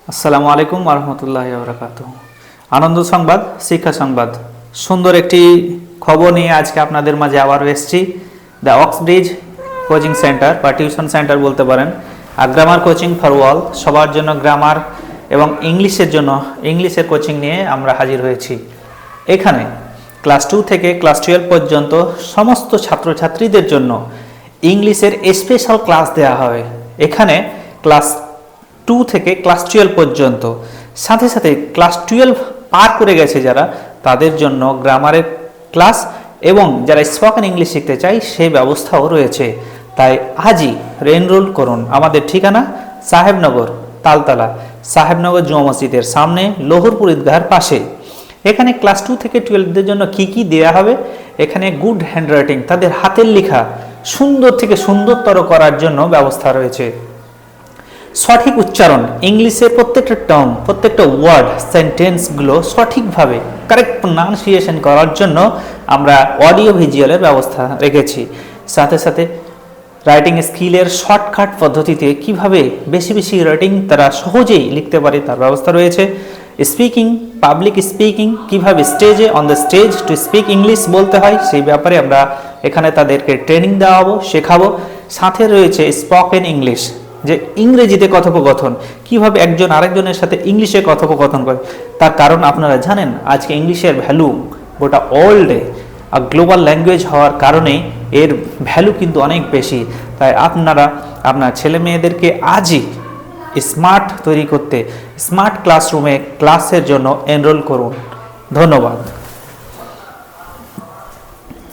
আসসালামু আলাইকুম ওয়া রাহমাতুল্লাহি ওয়া বারাকাতুহু। আনন্দ সংবাদ, শিক্ষা সংবাদ, সুন্দর একটি খবর নিয়ে আজকে আপনাদের মাঝে আবার এসেছি। দ্য অক্সব্রিজ কোচিং সেন্টার বা টিউশন সেন্টার বলতে পারেন, আর গ্রামার কোচিং ফর অল, সবার জন্য গ্রামার এবং ইংলিশের কোচিং নিয়ে আমরা হাজির হয়েছি। এখানে ক্লাস 2 থেকে ক্লাস 12 পর্যন্ত সমস্ত ছাত্রছাত্রীদের জন্য ইংলিশের স্পেশাল ক্লাস দেওয়া হয়। এখানে ক্লাস 2 থেকে ক্লাস 12 পর্যন্ত, সাথে সাথে ক্লাস 12 পার করে গেছে যারা, তাদের জন্য গ্রামারের ক্লাস এবং যারা স্পোকেন ইংলিশ শিখতে চায় সেই ব্যবস্থাও রয়েছে। তাই আজই এনরোল করুন। আমাদের ঠিকানা সাহেবনগর, তালতলা, সাহেবনগর জুমা মসজিদের সামনে, লোহরপুর ঈদগাহের পাশে। এখানে ক্লাস 2 থেকে 12দের জন্য কি কি দেওয়া হবে, এখানে গুড হ্যান্ডরাইটিং, তাদের হাতের লেখা সুন্দর থেকে সুন্দরতর করার জন্য ব্যবস্থা রয়েছে। সঠিক উচ্চারণ, ইংলিশের প্রত্যেকটা টার্ম, প্রত্যেকটা ওয়ার্ড, সেন্টেন্সগুলো সঠিকভাবে কারেক্ট প্রনাউন্সিয়েশন করার জন্য আমরা অডিও ভিজুয়ালের ব্যবস্থা রেখেছি। সাথে সাথে রাইটিং স্কিলের শর্টকাট পদ্ধতিতে কিভাবে বেশি বেশি রাইটিং তারা সহজেই লিখতে পারে তার ব্যবস্থা রয়েছে। স্পিকিং, পাবলিক স্পিকিং, কিভাবে স্টেজে on the stage to speak English বলতে হয় সেই ব্যাপারে আমরা এখানে তাদেরকে ট্রেনিং দেওয়াবো, শেখাবো। সাথে রয়েছে স্পোকেন ইংলিশ, যে ইংরেজিতে কথোপকথন, কিভাবে একজন আরেকজনের সাথে ইংলিশে কথোপকথন করে। তার কারণ আপনারা জানেন, আজকে ইংলিশের ভ্যালু গোটা ওয়ার্ল্ডে গ্লোবাল ল্যাঙ্গুয়েজ হওয়ার কারণে এর ভ্যালু কিন্তু অনেক বেশি। তাই আপনারা আপনার ছেলে মেয়েদেরকে আজই স্মার্ট তৈরি করতে স্মার্ট ক্লাসরুমে ক্লাসের জন্য এনরোল করুন। ধন্যবাদ।